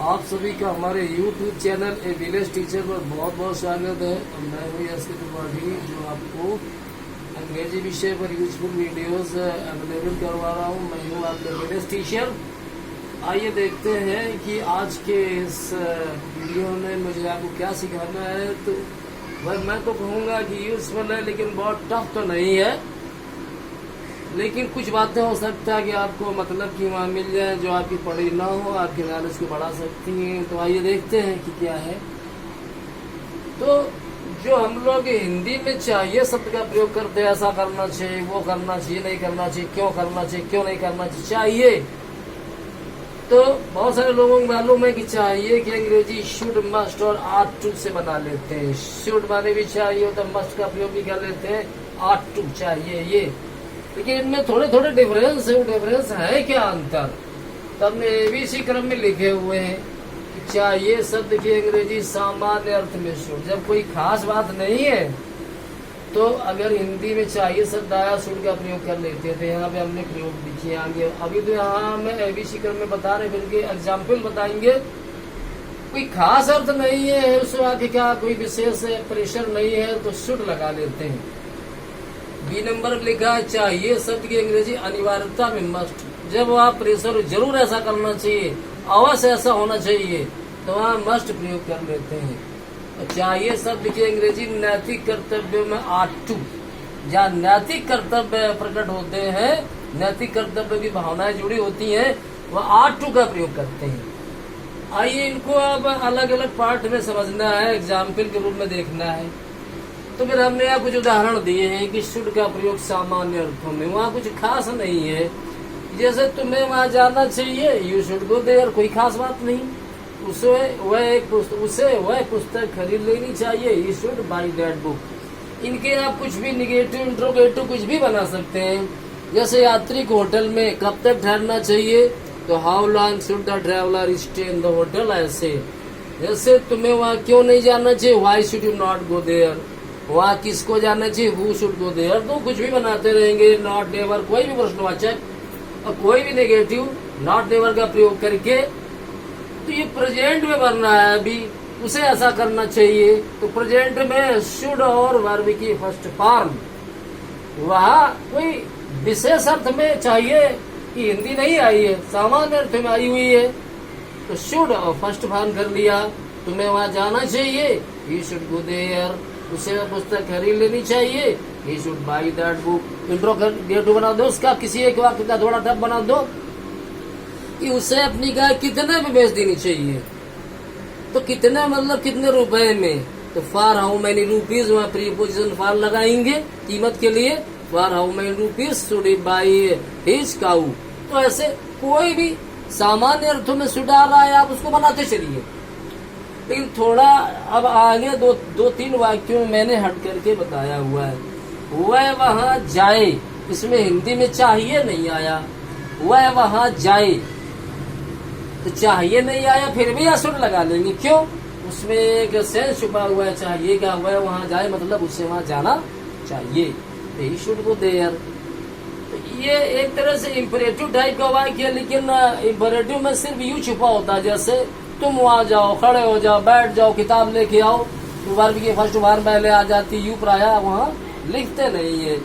आप सभी का हमारे YouTube चैनल ए विलेज टीचर पर बहुत बहुत स्वागत है। मैं हूँ एस.के. त्रिपाठी, जो आपको अंग्रेजी विषय पर यूजफुल वीडियोस अवेलेबल करवा रहा हूँ। मैं हूँ आपका विलेज टीचर। आइए देखते हैं कि आज के इस वीडियो में मुझे आपको क्या सिखाना है। तो वह मैं तो कहूँगा कि यूजफुल है, लेकिन बहुत टफ तो नहीं है। लेकिन कुछ बातें हो सकता है कि आपको मतलब कि वहाँ मिल जाए जो आपकी पढ़ी ना हो, आपकी नॉलेज को बढ़ा सकती हैं। तो आइए देखते हैं कि क्या है। तो जो हम लोग हिंदी में चाहिए शब्द का प्रयोग करते हैं, ऐसा करना चाहिए, वो करना चाहिए, नहीं करना चाहिए, क्यों करना चाहिए, क्यों नहीं करना चाहिए। तो बहुत सारे लोगों को मालूम है कि चाहिए कि अंग्रेजी शुड, मस्ट और आट टू से बना लेते हैं। शुड माने भी चाहिए तो मस्ट का प्रयोग भी कर लेते हैं, आट टू चाहिए ये। लेकिन इनमें थोड़े थोड़े डिफरेंस है। वो डिफरेंस है क्या अंतर, तो हमने एबीसी क्रम में लिखे हुए हैं कि चाहिए शब्द की अंग्रेजी सामान्य अर्थ में शुड। जब कोई खास बात नहीं है तो अगर हिंदी में चाहिए शब्द आया, शुड का प्रयोग कर लेते थे। यहाँ पे हमने प्रयोग लिखे आगे। अभी तो यहाँ हम एबीसी क्रम में बता रहे, फिर के एग्जाम्पल बताएंगे। कोई खास अर्थ नहीं है उसमें आगे क्या, कोई विशेष प्रेशर नहीं है तो शुड लगा लेते हैं। बी नंबर लिखा है चाहिए शब्द की अंग्रेजी अनिवार्यता में मस्ट। जब वहाँ प्रेशर जरूर ऐसा करना चाहिए, अवश्य ऐसा होना चाहिए, तो वहाँ मस्ट प्रयोग कर लेते हैं। और चाहिए शब्द की अंग्रेजी नैतिक कर्तव्य में आट टू। जहाँ नैतिक कर्तव्य प्रकट होते हैं, नैतिक कर्तव्य की भावनाएं जुड़ी होती हैं, वह आट टू का प्रयोग करते हैं। आइए इनको अब अलग अलग पार्ट में समझना है, एग्जाम्पल के रूप में देखना है। तो फिर हमने यहाँ कुछ उदाहरण दिए हैं कि शुड का प्रयोग सामान्य अर्थों में, वहाँ कुछ खास नहीं है। जैसे तुम्हें वहाँ जाना चाहिए, यू शुड गो देयर, कोई खास बात नहीं। उसे वह पुस्तक खरीद लेनी चाहिए, you should by that book. इनके आप कुछ भी निगेटिव, इंट्रोगेटिव कुछ भी बना सकते हैं। जैसे यात्री को होटल में कब तक ठहरना चाहिए, तो how long should the traveller stay in the hotel. ऐसे जैसे तुम्हें वहाँ क्यों नहीं जाना चाहिए, why should you not go there. वहाँ किसको जाना चाहिए, हु शुड गो देयर। तो कुछ भी बनाते रहेंगे, नॉट नेवर, कोई भी प्रश्नवाचक और कोई भी नेगेटिव नॉट नेवर का प्रयोग करके। तो ये प्रेजेंट में बनना है, अभी उसे ऐसा करना चाहिए। तो प्रेजेंट में शुड और वर्ब की फर्स्ट फॉर्म, वहाँ कोई विशेष अर्थ में चाहिए कि हिंदी नहीं आई है, सामान्य अर्थ में आई हुई है, तो शुड और फर्स्ट फॉर्म कर लिया। तुम्हें वहाँ जाना चाहिए, यू शुड गो देयर। उसे पुस्तक खरीद लेनी चाहिए, he should by that book. Interrogative बना दो उसका, किसी एक वाक्य का थोड़ा टफ बना दो कि उसे अपनी गाय कितने में बेच देनी चाहिए। तो कितने मतलब कितने रुपए में, तो फॉर हाउ मेनी रुपीज, वहाँ प्रीपोजिशन फॉर लगाएंगे कीमत के लिए। For how many rupees should he buy his cow. तो ऐसे कोई भी सामान्य अर्थों में शुड आ रहा है, आप उसको बनाते चलिए। लेकिन थोड़ा अब आगे दो तीन वाक्यों में मैंने हट करके बताया हुआ है। वह वहाँ जाए, इसमें हिंदी में चाहिए नहीं आया, वह वहाँ जाए। तो चाहिए नहीं आया, फिर भी शुड लगा लेंगे। क्यों, उसमें एक सेंस छुपा हुआ है चाहिए का। वह वहाँ जाए मतलब उसे वहाँ जाना चाहिए, ही शुड गो देयर। तो ये एक तरह से इम्परेटिव टाइप का वाक्य है, लेकिन इम्परेटिव में सिर्फ यू छुपा होता है। जैसे तुम वहाँ जाओ, खड़े हो जाओ, बैठ जाओ, किताब लेके आओ, तो वर्ब की फर्स्ट बार पहले आ जाती। यू प्राय वहाँ लिखते नहीं है।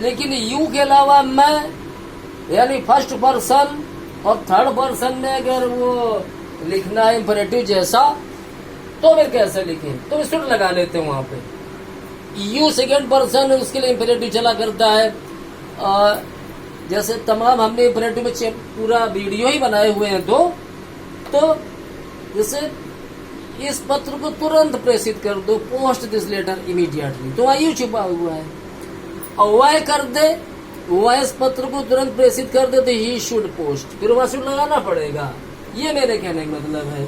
लेकिन यू के अलावा मैं, यानी फर्स्ट पर्सन और थर्ड पर्सन में अगर वो लिखना है इम्परेटिव जैसा, तो फिर कैसे लिखें, तो शुड लगा लेते हैं वहाँ पे। यू सेकेंड पर्सन, उसके लिए इम्परेटिव चला करता है। जैसे तमाम हमने इम्परेटिव में पूरा वीडियो ही बनाए हुए हैं। तो जैसे इस पत्र को तुरंत प्रेषित कर दो, पोस्ट दिस लेटर इमीडिएटली, तो वह यू छुपा हुआ है। और वह कर दे, वह इस पत्र को तुरंत प्रेषित कर दे, तो ही शुड पोस्ट, फिर वह शुड लगाना पड़ेगा। ये मेरे कहने का मतलब है।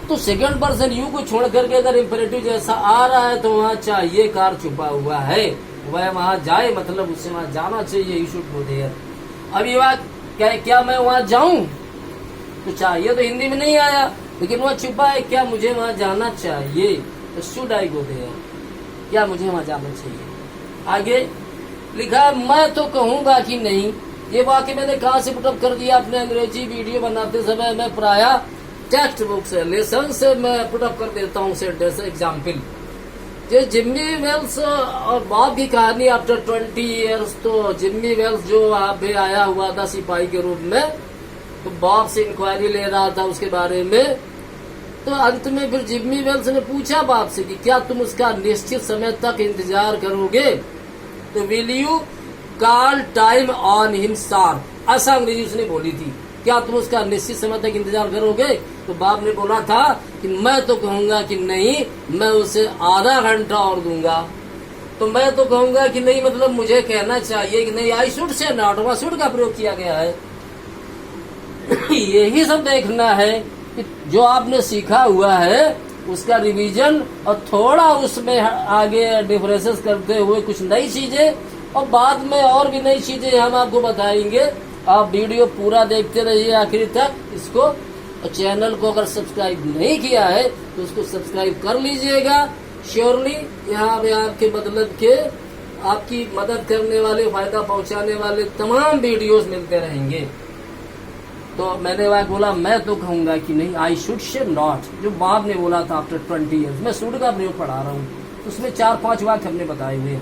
तो सेकंड पर्सन यू को छोड़ करके अगर इम्परेटिव जैसा आ रहा है, तो वहाँ चाहिए कार छुपा हुआ है। वह वहाँ जाए मतलब उससे वहाँ जाना चाहिए, यू शुड गो देयर। अब ये बात क्या मैं वहाँ जाऊं, तो चाहिए तो हिंदी में नहीं आया, लेकिन वह छुपा है, क्या मुझे वहाँ जाना चाहिए, तो शुड आई गो देयर, क्या मुझे वहाँ जाना चाहिए। आगे लिखा मैं तो कहूँगा कि नहीं। ये वाक्य मैंने कहाँ से पुटअप कर दिया, अपने अंग्रेजी वीडियो बनाते समय मैं प्रायः टेक्स्ट बुक से, लेसन से मैं पुटअप कर देता हूँ सेंटेंस एग्जाम्पल। ये जिम्मी वेल्स और बॉब की कहानी आफ्टर 20 ईयर्स। तो जिम्मी वेल्स जो आप भी आया हुआ था सिपाही के रूप में, तो बॉब से इंक्वायरी ले रहा था उसके बारे में। तो अंत में फिर जिम्मी वेल्स ने पूछा बॉब से कि क्या तुम उसका निश्चित समय तक इंतजार करोगे? तो will you call time on him sharp, ऐसा अंग्रेजी उसने बोली थी। क्या तुम उसका निश्चित समय तक इंतजार करोगे? तो बाप ने बोला था कि मैं तो कहूंगा कि नहीं, मैं उसे आधा घंटा और दूंगा। तो मैं तो कहूंगा कि नहीं, मतलब मुझे कहना चाहिए कि नहीं, आई शुड से नॉट, वहां शुड का प्रयोग किया गया है। यही सब देखना है कि जो आपने सीखा हुआ है उसका रिवीजन और थोड़ा उसमें आगे डिफरेंसेस करते हुए कुछ नई चीजें, और बाद में और भी नई चीजें हम आपको बताएंगे। आप वीडियो पूरा देखते रहिए आखिर तक इसको। और चैनल को अगर सब्सक्राइब नहीं किया है तो उसको सब्सक्राइब कर लीजिएगा। श्योरली यहाँ पे आपके मतलब के आपकी मदद करने वाले, फायदा पहुंचाने वाले तमाम वीडियोस मिलते रहेंगे। तो मैंने वह बोला, मैं तो कहूंगा कि नहीं, आई शुड से नॉट, जो बाप ने बोला था आफ्टर 20 ईयर्स। मैं शुड का प्रयोग पढ़ा रहा हूँ, उसमें 4-5 वाक्य हमने बताए हुए।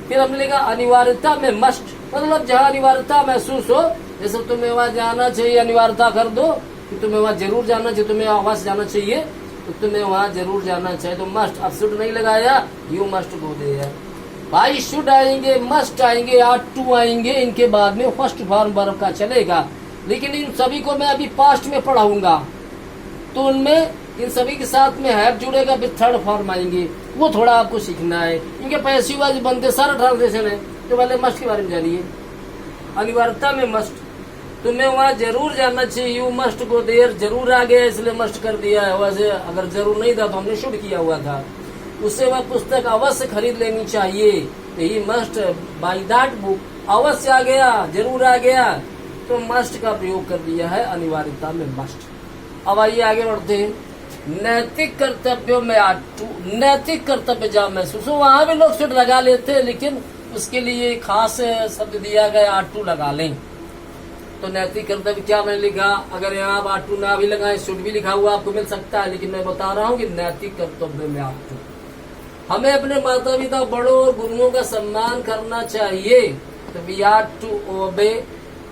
फिर हमने कहा अनिवार्यता में मस्ट, मतलब जहाँ अनिवार्यता महसूस हो, जैसे तुम्हें वहां जाना चाहिए, अनिवार्यता कर दो कि तुम्हें वहां जरूर जाना चाहिए, तुम्हें आवास जाना चाहिए तो तुम्हें वहां जरूर जाना चाहिए, तो मस्ट। अब शुड नहीं लगाया, यू मस्ट गो देयर। भाई शुड आएंगे, मस्ट आएंगे, आट टू आएंगे, इनके बाद में फर्स्ट फॉर्म वर्ब का चलेगा। लेकिन इन सभी को मैं अभी पास्ट में पढ़ाऊंगा, तो उनमें इन सभी के साथ में हैव जुड़ेगा, फिर थर्ड फॉर्म आएंगे, वो थोड़ा आपको सीखना है। इनके पैसिव वाज बनते सारा ट्रांसलेशन है। तो पहले मस्ट के बारे में जानिए। अनिवार्यता में मस्ट, तुम्हें वहां जरूर जाना चाहिए, यू मस्ट गो देयर, जरूर आ गया इसलिए मस्ट कर दिया है। वैसे अगर जरूर नहीं था तो हमने शुड किया हुआ था। उससे वह पुस्तक अवश्य खरीद लेनी चाहिए, he must by that book, अवश्य आ गया, जरूर आ गया, तो मस्ट का प्रयोग कर दिया है अनिवार्यता में मस्ट। अब आइए आगे बढ़ते हैं। नैतिक कर्तव्यों में आटू, नैतिक कर्तव्य जहाँ महसूस हो, वहां भी लोग शुड लगा लेते हैं, लेकिन उसके लिए खास शब्द दिया गया आटू लगा लें। तो नैतिक कर्तव्य क्या मैंने लिखा, अगर यहाँ आप आटू ना भी लगाए, शुड भी लिखा हुआ आपको मिल सकता है, लेकिन मैं बता रहा हूँ कि नैतिक कर्तव्य में आटू। हमें अपने माता पिता, बड़ों और गुरुओं का सम्मान करना चाहिए, तो वी आर टू ओबे।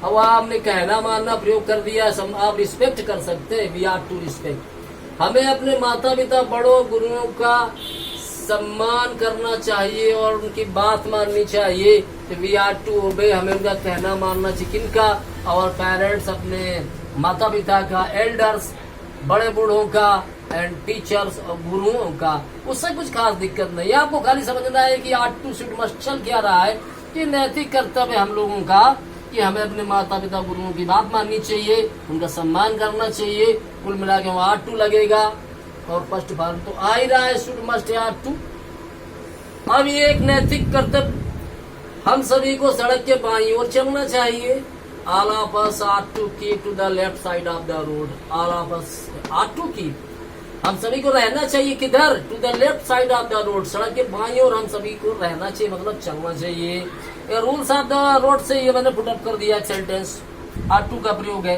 अब आपने कहना मानना प्रयोग कर दिया, आप रिस्पेक्ट कर सकते हैं, वी आर टू रिस्पेक्ट। हमें अपने माता पिता, बड़ों गुरुओं का सम्मान करना चाहिए और उनकी बात माननी चाहिए, तो वी आर टू ओबे। हमें उनका कहना मानना चाहिए, किनका, और पेरेंट्स, अपने माता पिता का, एल्डर्स, बड़े बूढ़ों का, एंड टीचर्स और गुरुओं का। उससे कुछ खास दिक्कत नहीं है, आपको खाली समझना है कि आट टू शुड मस्ट चल क्या रहा है, कि नैतिक कर्तव्य हम लोगों का कि हमें अपने माता पिता गुरुओं की बात माननी चाहिए, उनका सम्मान करना चाहिए। कुल मिला के वहाँ आट टू लगेगा, और फर्स्ट फॉर्म तो आ ही रहा है, शुड मस्ट आट टू। अब ये एक नैतिक कर्तव्य, हम सभी को सड़क के बाईं ओर चलना चाहिए। All of us ought to keep to the left side of the road, all of us ought to keep, हम सभी को रहना चाहिए किधर, to the left side of the road, सड़क के बाईं ओर हम सभी को रहना चाहिए, मतलब चलना चाहिए। रूल्स ऑफ द रोड से ये मैंने पुटअप कर दिया सेंटेंस, आट टू का प्रयोग है।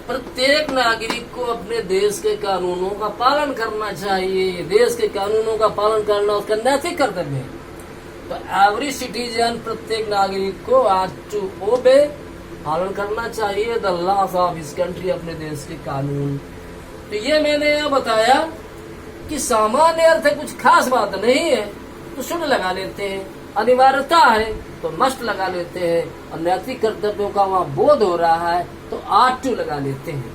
प्रत्येक नागरिक को अपने देश के कानूनों का पालन करना चाहिए, देश के कानूनों का पालन करना उसका नैतिक कर्तव्य है। तो एवरी सिटीजन, प्रत्येक नागरिक को आट टू ओबे, पालन करना चाहिए the laws of his country, अपने देश के कानून। तो ये मैंने यह बताया कि सामान्य अर्थ है, कुछ खास बात नहीं है, तो शुड लगा लेते हैं। अनिवार्यता है तो मस्ट लगा लेते हैं, और नैतिक कर्तव्यों का वहाँ बोध हो रहा है तो आट टू लगा लेते हैं।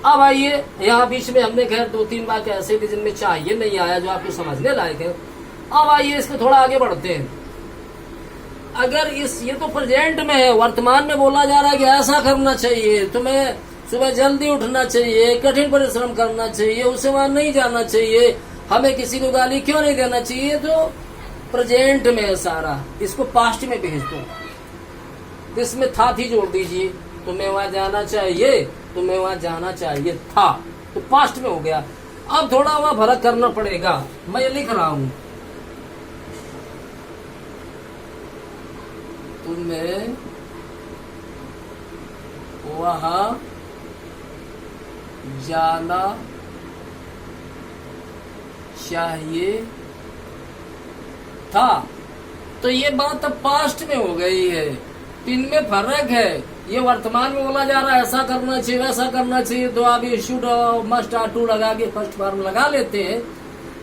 अब आइए, यहाँ बीच में हमने खैर 2-3 वाक्य ऐसे भी जिनमें चाहिए नहीं आया, जो आपको समझने लायक है। अब आइए इसको थोड़ा आगे बढ़ते हैं। अगर ये तो प्रेजेंट में है, वर्तमान में बोला जा रहा है कि ऐसा करना चाहिए, तुम्हें सुबह जल्दी उठना चाहिए, कठिन परिश्रम करना चाहिए, उसे वहां नहीं जाना चाहिए, हमें किसी को गाली क्यों नहीं देना चाहिए, तो प्रेजेंट में है सारा, इसको पास्ट में भेज दो, इसमें था थी जोड़ दीजिए, तुम्हें वहां जाना चाहिए, तुम्हें वहां जाना चाहिए था, तो पास्ट में हो गया। अब थोड़ा वहां फर्क करना पड़ेगा, मैं ये लिख रहा हूं, तुम्हें वहां जाना चाहिए था। तो ये बात अब पास्ट में हो गई है, तो इनमें फर्क है। ये वर्तमान में बोला जा रहा है ऐसा करना चाहिए वैसा करना चाहिए, तो आप ये शुड मस्ट आर टू लगा के फर्स्ट फॉर्म लगा लेते हैं,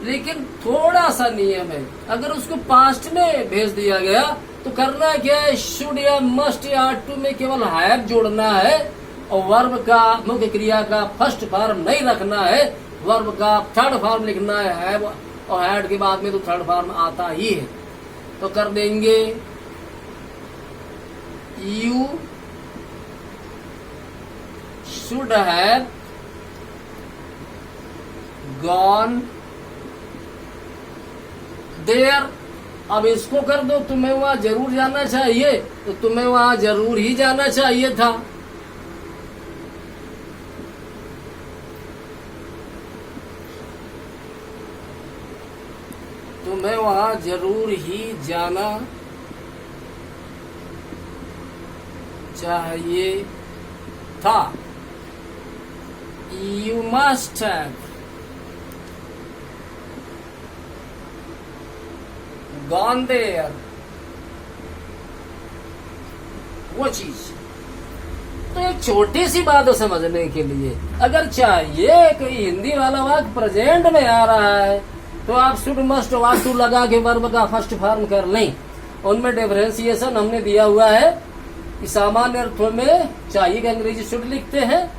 लेकिन थोड़ा सा नियम है। अगर उसको पास्ट में भेज दिया गया तो करना क्या है, शुड या मस्ट या आर टू में केवल हैव जोड़ना है और वर्ब का मुख्य क्रिया का फर्स्ट फॉर्म नहीं रखना है, वर्ब का थर्ड फॉर्म लिखना है। हैव और हैड के बाद में तो थर्ड फॉर्म आता ही है। तो कर देंगे you should have gone there. अब इसको कर दो, तुम्हें वहां जरूर जाना चाहिए, तो तुम्हें वहां जरूर ही जाना चाहिए था। तुम्हें वहां जरूर ही जाना चाहिए था। You must have gone there, वो चीज। तो एक छोटी सी बात है समझने के लिए, अगर चाहिए कोई हिंदी वाला वाक्य प्रेजेंट में आ रहा है तो आप शुड मस्ट वाट टू लगा के वर्ब का फर्स्ट फॉर्म कर लें। उनमें डिफरेंशिएशन हमने दिया हुआ है कि सामान्य अर्थों में चाहिए कि अंग्रेजी शुड लिखते हैं,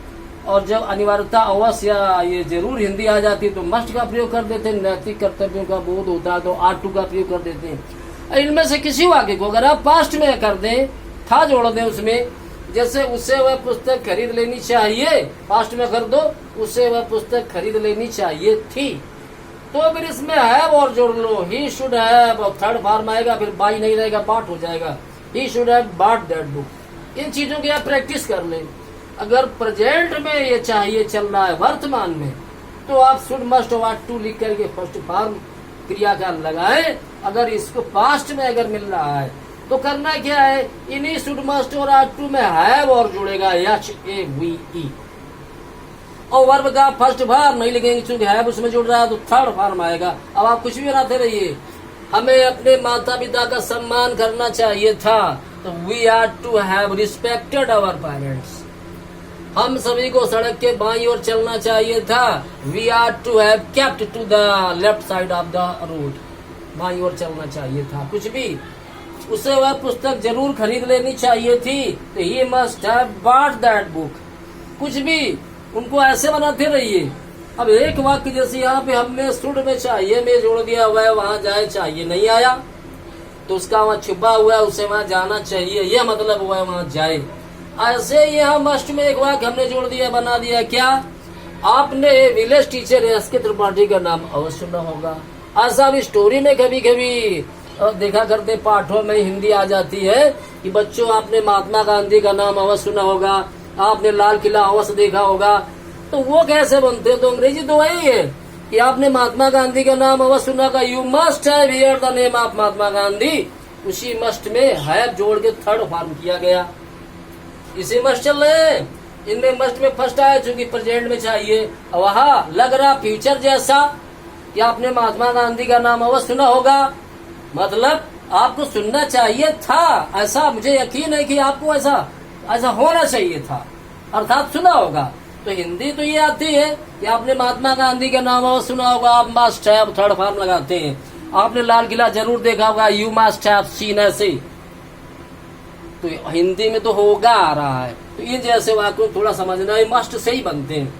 और जब अनिवार्यता अवश्य या ये जरूर हिंदी आ जाती है तो मस्ट का प्रयोग कर देते हैं। नैतिक कर्तव्यों का बोध होता है तो आर टू का प्रयोग कर देते हैं। इनमें से किसी वाक्य को अगर आप पास्ट में कर दें, था जोड़ दें उसमें, जैसे उससे वह पुस्तक खरीद लेनी चाहिए, पास्ट में कर दो, उससे वह पुस्तक खरीद लेनी चाहिए थी, तो फिर इसमें हैव और जोड़ लो। ही शुड हैव और थर्ड फॉर्म आएगा, फिर बाई नहीं रहेगा, बाट हो जाएगा। He should have bought that book. इन चीजों की आप प्रैक्टिस कर लें। अगर प्रेजेंट में ये चाहिए चल रहा है वर्तमान में, तो आप शुड मस्ट वाट टू लिख करके फर्स्ट फॉर्म क्रिया का लगाएं। अगर इसको पास्ट में अगर मिल रहा है तो करना क्या है, इन्हीं शुड मस्ट और आर टू में हैव और जुड़ेगा HAVE, और वर्ब का फर्स्ट फॉर्म नहीं लिखेंगे क्योंकि हैव उसमें जुड़ रहा है, तो थर्ड फॉर्म आएगा। अब आप कुछ भी बनाते रहिए। हमें अपने माता पिता का सम्मान करना चाहिए था, तो we are to have respected our parents. हम सभी को सड़क के बाईं ओर चलना चाहिए था, we are to have kept to the left side of the road. बाईं ओर चलना चाहिए था। कुछ भी, उसे वह पुस्तक जरूर खरीद लेनी चाहिए थी, तो he must have bought that book. कुछ भी, उनको ऐसे बनाते रहिए। अब एक वाक्य जैसे यहाँ पे हमने शुड में चाहिए में जोड़ दिया हुआ है, वहां जाए चाहिए नहीं आया, तो उसका वहां छुपा हुआ है, उसे वहां जाना चाहिए, यह मतलब हुआ है वहां जाए। ऐसे यहाँ मस्ट में एक वाक्य हमने जोड़ दिया, बना दिया क्या, आपने विलेज टीचर एसके त्रिपाठी का नाम अवश्य सुना होगा। ऐसा भी स्टोरी में कभी कभी देखा करते, पाठों में हिंदी आ जाती है कि बच्चों आपने महात्मा गांधी का नाम अवश्य सुना होगा, आपने लाल किला अवश्य देखा होगा। तो वो कैसे बनते हैं, तो अंग्रेजी तो वही है कि आपने महात्मा गांधी का नाम अवश्य सुना होगा, you must have heard the name of Mahatma Gandhi. उसी मस्ट में हैव जोड़ के थर्ड फॉर्म किया गया। इसी मस्ट चल रहे हैं, इनमें मस्ट में फर्स्ट आया चूंकि प्रेजेंट में चाहिए, वहां लग रहा फ्यूचर जैसा कि आपने महात्मा गांधी का नाम अवश्य सुना होगा, मतलब आपको सुनना चाहिए था। ऐसा मुझे यकीन है कि आपको ऐसा होना चाहिए था, अर्थात सुना होगा। तो हिंदी तो ये आती है कि आपने महात्मा गांधी का नाम अवश्य सुना होगा, आप मस्ट हैव थर्ड फॉर्म लगाते हैं। आपने लाल किला जरूर देखा होगा, यू मस्ट हैव सीन, ऐसे। तो हिंदी में तो होगा आ रहा है, तो इन जैसे वाक्यों थोड़ा समझना है, मस्ट से ही बनते हैं।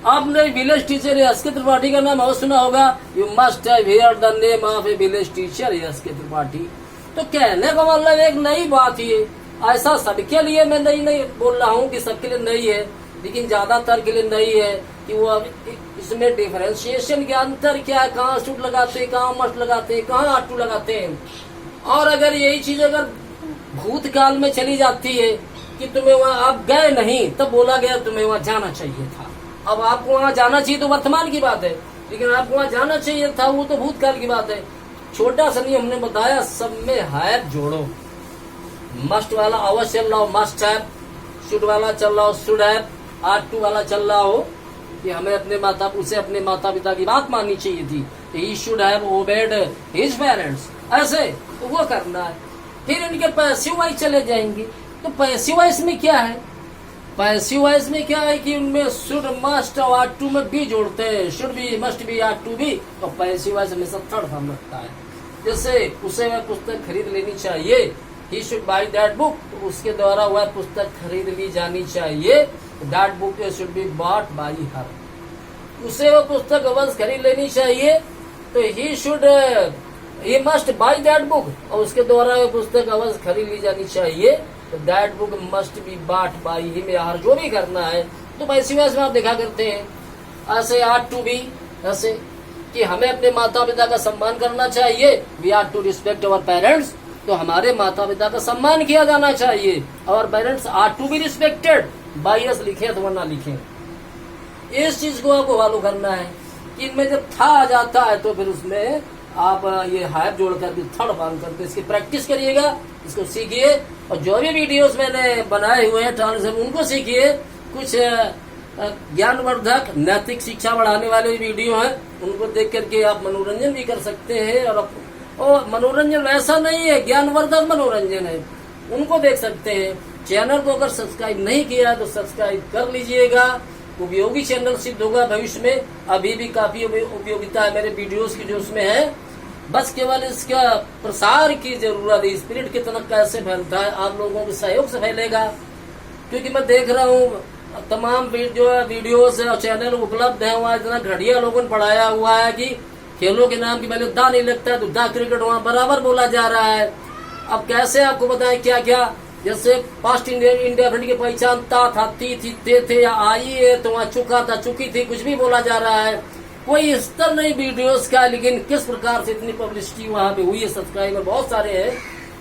आपने विलेज टीचर एसके त्रिपाठी का नाम अवश्य सुना होगा, you must have heard the name of a village teacher S K Tripathi. तो कहने का मतलब एक नई बात है, ऐसा सबके लिए मैं नहीं बोल रहा हूँ कि सबके लिए नहीं है, लेकिन ज्यादातर के लिए नहीं है कि वो इसमें डिफरेंशिएशन के अंतर क्या है, कहाँ शुड लगाते हैं, कहाँ मस्ट लगाते हैं, कहाँ आर टू लगाते हैं। और अगर यही चीज अगर भूतकाल में चली जाती है कि तुम्हें वहां आप गए नहीं, तब बोला गया तुम्हें वहां जाना चाहिए था। अब आपको वहां जाना चाहिए तो वर्तमान की बात है, लेकिन आपको वहां जाना चाहिए था वो तो भूतकाल की बात है। छोटा सा नियम हमने बताया, सब में हैव जोड़ो। मस्ट वाला अवश्य चल रहा हो मस्ट हैव, शुड वाला चल रहा हो शुड हैव, R2 वाला चल रहा हो कि हमें उसे अपने माता पिता की बात माननी चाहिए थी, he should have obeyed his parents, ऐसे तो वो करना है। फिर इनके पैसिव वाइज चले जाएंगे, तो पैसिव वाइज में क्या है? पैसिव वाइज में क्या है कि उनमें शुड मस्ट और R2 में भी जोड़ते हैं, शुड भी मस्ट भी R2 भी, तो पैसिव वाइज हमेशा थर्ड फॉर्म रखता है। जैसे उसे वह पुस्तक खरीद लेनी चाहिए, he should by that book, तो उसके द्वारा वह पुस्तक खरीद ली जानी चाहिए, that book should be bought by her. उसे वह पुस्तक अवश्य खरीद लेनी चाहिए, तो he must by that book, और उसके द्वारा वह पुस्तक अवश्य खरीद ली जानी चाहिए, तो that book must be bought by him या हर, जो भी करना है। तो पैसिव वॉइस में आप देखा करते हैं ऐसे R2 भी, ऐसे कि हमें अपने माता पिता का सम्मान करना चाहिए, we are to respect our parents, तो हमारे माता पिता का सम्मान किया जाना चाहिए, और parents are to be respected, by us लिखे अथवा ना लिखे। इस चीज को आपको फॉलो करना है कि इनमें जब था आ जाता है तो फिर उसमें आप ये हैव जोड़कर भी थर्ड फॉर्म करके इसकी प्रैक्टिस करिएगा, इसको सीखिए, और जो भी वीडियोस मैंने बनाए हुए हैं ट्रांसलेशन उनको सीखिए। कुछ ज्ञानवर्धक नैतिक शिक्षा बढ़ाने वाले वीडियो हैं, उनको देख करके आप मनोरंजन भी कर सकते हैं, और मनोरंजन वैसा नहीं है, ज्ञानवर्धक मनोरंजन है, उनको देख सकते हैं। चैनल को अगर सब्सक्राइब नहीं किया तो सब्सक्राइब कर लीजिएगा, उपयोगी चैनल सिद्ध होगा भविष्य में। अभी भी काफी उपयोगिता है मेरे वीडियोस की जो उसमें है, बस केवल इसका प्रसार की जरूरत है। स्पिरिट कितना कैसे फैलता है, आप लोगों के सहयोग से फैलेगा, क्योंकि मैं देख रहा हूँ तमाम जो वीडियोस और चैनल उपलब्ध है, वहाँ इतना घटिया लोगों ने पढ़ाया हुआ है कि खेलों के नाम की पहले दा नहीं लगता है तो दा क्रिकेट वहाँ बराबर बोला जा रहा है। अब कैसे आपको बताएं क्या क्या, जैसे पास्ट इंडिया फ्रंट की पहचान ता था, ती थे या आई है, तो वहाँ चुका था, चुकी थी, कुछ भी बोला जा रहा है। कोई स्तर नहीं वीडियोस का, लेकिन किस प्रकार से इतनी पब्लिसिटी वहाँ पे हुई है, सब्सक्राइबर बहुत सारे हैं,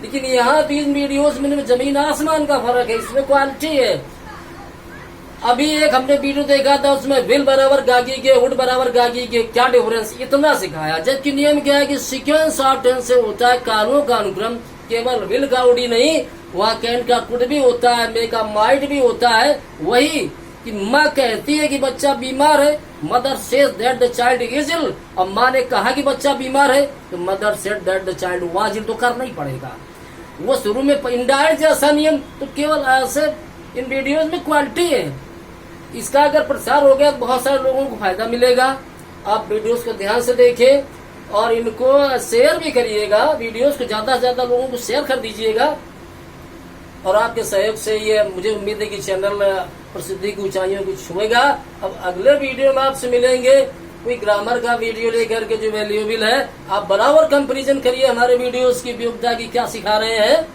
लेकिन यहाँ भी इन वीडियोस में जमीन आसमान का फर्क है, इसमें क्वालिटी है। अभी एक हमने वीडियो देखा था, उसमें विल बराबर गागी के, वुड बराबर गागी के, क्या डिफरेंस, इतना सिखाया। जबकि नियम क्या है कि सीक्वेंस ऑफ टेंस से होता है कालों का अनुक्रम, केवल विल का उड़ी नहीं, वहाँ कैन का कुड भी होता है, मे का माइट भी होता है। वही कि माँ कहती है कि बच्चा बीमार है, mother says that the child is ill, और माँ ने कहा कि बच्चा बीमार है, तो mother said that the child was ill, तो करना ही पड़ेगा। वो शुरू में इंडायरेक्ट जैसा नियम, तो केवल ऐसे इन वीडियोज में क्वालिटी है। इसका अगर प्रसार हो गया तो बहुत सारे लोगों को फायदा मिलेगा। आप वीडियोस को ध्यान से देखें और इनको शेयर भी करिएगा, वीडियोस को ज्यादा से ज्यादा लोगों को शेयर कर दीजिएगा, और आपके सहयोग से ये मुझे उम्मीद है कि चैनल प्रसिद्धि की ऊंचाइयों को छुएगा। अब अगले वीडियो में आपसे मिलेंगे कोई ग्रामर का वीडियो लेकर के जो वैल्यूएबल है। आप बराबर कंपेरिजन करिए हमारे वीडियोस की उपयोगिता की, क्या सिखा रहे हैं,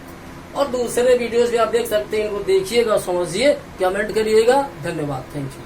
और दूसरे वीडियोस भी आप देख सकते हैं, इनको देखिएगा, समझिए, कमेंट करिएगा। धन्यवाद, थैंक यू।